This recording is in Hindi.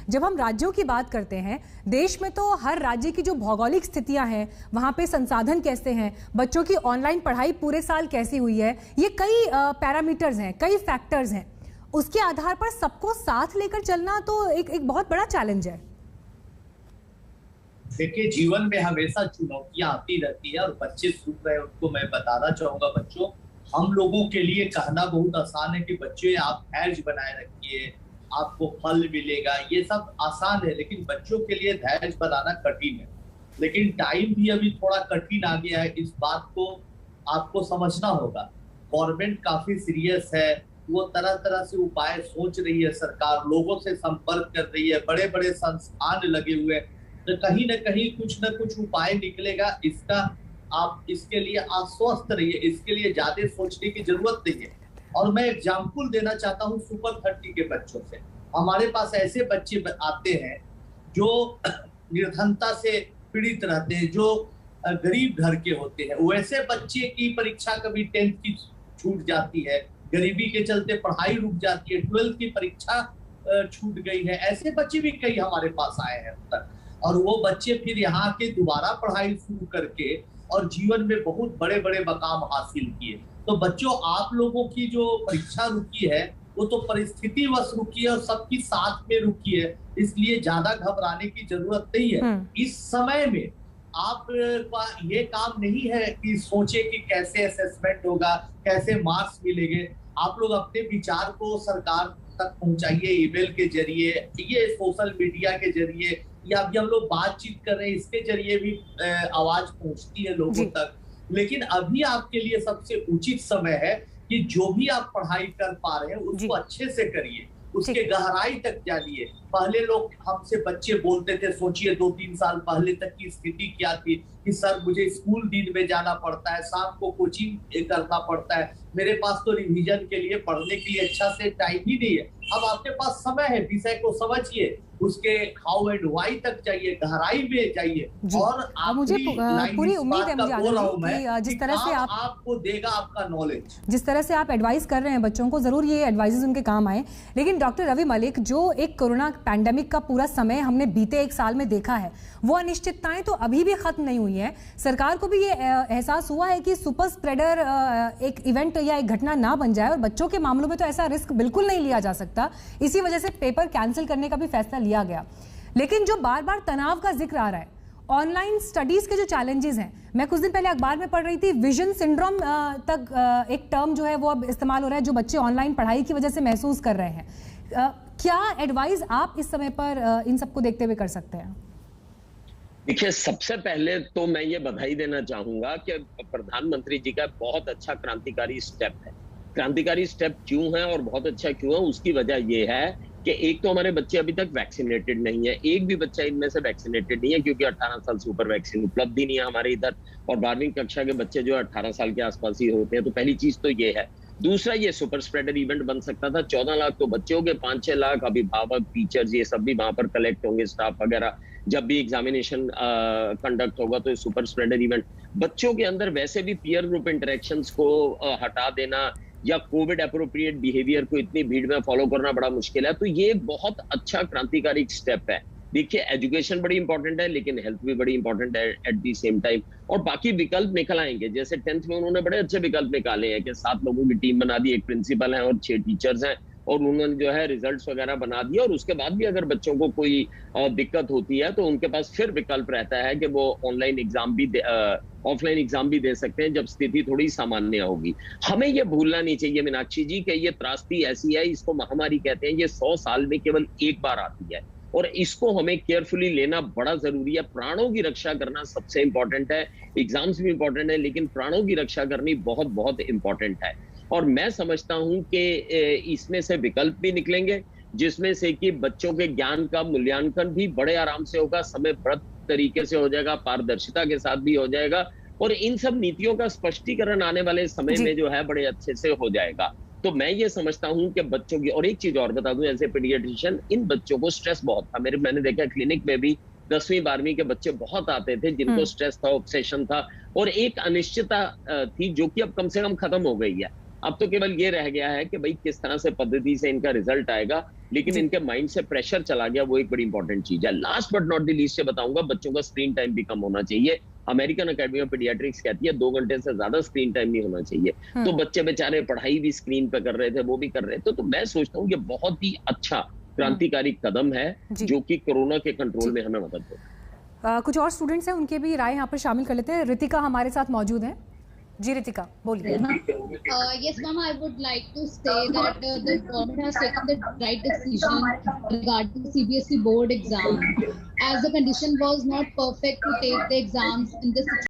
जब हम राज्यों की बात करते हैं, देश में तो हर राज्य की जो भौगोलिक स्थितियां हैं, वहां पे संसाधन कैसे हैं, बच्चों की ऑनलाइन पढ़ाई पूरे साल कैसी हुई है, ये कई पैरामीटर्स हैं, कई फैक्टर्स हैं। उसके आधार पर सबको साथ लेकर चलना तो एक बहुत बड़ा चैलेंज है। देखिए, जीवन में हमेशा चुनौतियां आती रहती है और बच्चे सुन रहे हैं उनको मैं बताना चाहूंगा, बच्चों, हम लोगों के लिए कहना बहुत आसान है कि बच्चे आप धैर्य बनाए रखिए, आपको फल मिलेगा, ये सब आसान है, लेकिन बच्चों के लिए धैर्य बनाना कठिन है। लेकिन टाइम भी अभी थोड़ा कठिन आ गया है, इस बात को आपको समझना होगा। गवर्नमेंट काफी सीरियस है, वो तरह तरह से उपाय सोच रही है, सरकार लोगों से संपर्क कर रही है, बड़े बड़े संस्थान लगे हुए हैं, तो कहीं ना कहीं कुछ ना कुछ उपाय निकलेगा। इसका आप इसके लिए आश्वस्त रहिए, इसके लिए ज्यादा सोचने की जरूरत नहीं है। और मैं एग्जाम्पल देना चाहता हूँ सुपर 30 के बच्चों से। हमारे पास ऐसे बच्चे आते हैं जो निर्धनता से पीड़ित रहते हैं, जो गरीब घर के होते हैं, वैसे बच्चे की परीक्षा कभी 10th की छूट जाती है, गरीबी के चलते पढ़ाई रुक जाती है, 12th की परीक्षा छूट गई है। ऐसे बच्चे भी कई हमारे पास आए हैं अब तक, और वो बच्चे फिर यहाँ के दोबारा पढ़ाई शुरू करके और जीवन में बहुत बड़े बड़े मकाम हासिल किए। तो बच्चों, आप लोगों की जो परीक्षा रुकी है वो तो परिस्थिति वश रुकी है और सबकी साथ में रुकी है, इसलिए ज्यादा घबराने की जरूरत नहीं है। इस समय में आप ये काम नहीं है कि सोचे कि कैसे असेसमेंट होगा, कैसे मार्क्स मिलेंगे। आप लोग अपने विचार को सरकार तक पहुंचाइए, ईमेल के जरिए, ये सोशल मीडिया के जरिए, या अभी हम लोग बातचीत कर रहे हैं इसके जरिए भी आवाज पहुंचती है लोगों तक। लेकिन अभी आपके लिए सबसे उचित समय है कि जो भी आप पढ़ाई कर पा रहे हैं उसको अच्छे से करिए, उसके गहराई तक जानिए। पहले लोग हमसे बच्चे बोलते थे, सोचिए 2-3 साल पहले तक की स्थिति क्या थी कि सर मुझे स्कूल दिन में जाना पड़ता है, शाम को कोचिंग करना पड़ता है, मेरे पास तो रिवीजन के लिए पढ़ने के लिए अच्छा से टाइम ही नहीं है। अब आपके पास समय है, विषय को समझिए, उसके हाउ एंड व्हाई तक जाइए, गहराई में जाइए। और मुझे पूरी उम्मीद है कि जिस तरह से आपको देगा आपका नॉलेज, जिस तरह से आप एडवाइस कर रहे हैं बच्चों को, जरूर ये एडवाइसेस उनके काम आए। लेकिन डॉक्टर रवि मलिक, जो एक कोरोना पैंडेमिक का पूरा समय हमने बीते 1 साल में देखा है, वो अनिश्चितताएं तो अभी भी खत्म नहीं हुई है। सरकार को भी ये एहसास हुआ है कि सुपर स्प्रेडर एक इवेंट या एक घटना ना बन जाए, और बच्चों के मामलों में तो ऐसा रिस्क बिल्कुल नहीं लिया जा सकता। इसी वजह से पेपर कैंसिल करने का भी फैसला लिया गया। लेकिन जो बार बार तनाव का जिक्र आ रहा है, ऑनलाइन स्टडीज के जो चैलेंजेस हैं, मैं कुछ दिन पहले अखबार में पढ़ रही थी, विजन सिंड्रोम तक एक टर्म जो है वो अब इस्तेमाल हो रहा है, जो बच्चे ऑनलाइन पढ़ाई की वजह से महसूस कर रहे हैं। क्या एडवाइस आप इस समय पर इन सबको देखते हुए कर सकते हैं? देखिए, सबसे पहले तो मैं ये बधाई देना चाहूंगा कि प्रधानमंत्री जी का बहुत अच्छा क्रांतिकारी स्टेप है। क्रांतिकारी स्टेप क्यों है और बहुत अच्छा क्यों है, उसकी वजह यह है कि एक तो हमारे बच्चे अभी तक वैक्सीनेटेड नहीं है, एक भी बच्चा इनमें से वैक्सीनेटेड नहीं है, क्योंकि 18 साल से ऊपर वैक्सीन उपलब्ध ही नहीं है हमारे इधर, और 12वीं कक्षा के बच्चे जो 18 साल के आसपास ही होते हैं। तो पहली चीज तो ये है। दूसरा, ये सुपर स्प्रेडर इवेंट बन सकता था। 14 लाख तो बच्चे हो गए, 5-6 लाख अभिभावक, टीचर्स, ये सब भी वहां पर कलेक्ट होंगे, स्टाफ वगैरह। जब भी एग्जामिनेशन कंडक्ट होगा तो सुपर स्प्रेडर इवेंट, बच्चों के अंदर वैसे भी पीयर ग्रुप इंटरेक्शंस को हटा देना या कोविड अप्रोप्रिएट बिहेवियर को इतनी भीड़ में फॉलो करना बड़ा मुश्किल है। तो ये एक बहुत अच्छा क्रांतिकारी स्टेप है। देखिए, एजुकेशन बड़ी इंपॉर्टेंट है, लेकिन हेल्थ भी बड़ी इंपॉर्टेंट है एट दी सेम टाइम। और बाकी विकल्प निकल आएंगे, जैसे 10th में उन्होंने बड़े अच्छे विकल्प निकाले हैं कि 7 लोगों की टीम बना दी, एक प्रिंसिपल है और 6 टीचर्स हैं, और उन्होंने जो है रिजल्ट्स वगैरह बना दिया। और उसके बाद भी अगर बच्चों को कोई दिक्कत होती है तो उनके पास फिर विकल्प रहता है कि वो ऑनलाइन एग्जाम भी ऑफलाइन एग्जाम भी दे सकते हैं जब स्थिति थोड़ी सामान्य होगी। हमें ये भूलना नहीं चाहिए मीनाक्षी जी कि ये त्रासदी ऐसी है, इसको महामारी कहते हैं, ये 100 साल में केवल एक बार आती है, और इसको हमें केयरफुली लेना बड़ा जरूरी है। प्राणों की रक्षा करना सबसे इंपॉर्टेंट है। एग्जाम्स भी इंपॉर्टेंट है, लेकिन प्राणों की रक्षा करनी बहुत बहुत इंपॉर्टेंट है। और मैं समझता हूं कि इसमें से विकल्प भी निकलेंगे, जिसमें से कि बच्चों के ज्ञान का मूल्यांकन भी बड़े आराम से होगा, समयबद्ध तरीके से हो जाएगा, पारदर्शिता के साथ भी हो जाएगा, और इन सब नीतियों का स्पष्टीकरण आने वाले समय में जो है बड़े अच्छे से हो जाएगा। तो मैं ये समझता हूं कि बच्चों की, और एक चीज और बता दूं, एज ए पीडियाट्रिशियन, इन बच्चों को स्ट्रेस बहुत था। मैंने देखा क्लिनिक में भी 10वीं 12वीं के बच्चे बहुत आते थे जिनको स्ट्रेस था, ऑब्सेशन था, और एक अनिश्चितता थी जो कि अब कम से कम खत्म हो गई है। अब तो केवल ये रह गया है कि भाई किस तरह से पद्धति से इनका रिजल्ट आएगा, लेकिन इनके माइंड से प्रेशर चला गया, वो एक बड़ी इंपॉर्टेंट चीज है। Last but not the least से बताऊंगा, बच्चों का स्क्रीन टाइम भी कम होना चाहिए। अमेरिकन अकेडमी ऑफ पीडियाट्रिक्स कहती है 2 घंटे से ज्यादा स्क्रीन टाइम नहीं होना चाहिए। तो बच्चे बेचारे पढ़ाई भी स्क्रीन पे कर रहे थे, वो भी कर रहे थे। तो मैं सोचता हूँ ये बहुत ही अच्छा क्रांतिकारी कदम है जो कि कोरोना के कंट्रोल में हमें मदद देगा। कुछ और स्टूडेंट्स हैं, उनके भी राय यहाँ पर शामिल कर लेते हैं। रितिका हमारे साथ मौजूद है। जी रितिका, बोलिए। Yes, ma'am. I would like to say that the government has taken the right decision regarding the CBSE board exam, as the condition was not perfect to take the exams in this situation.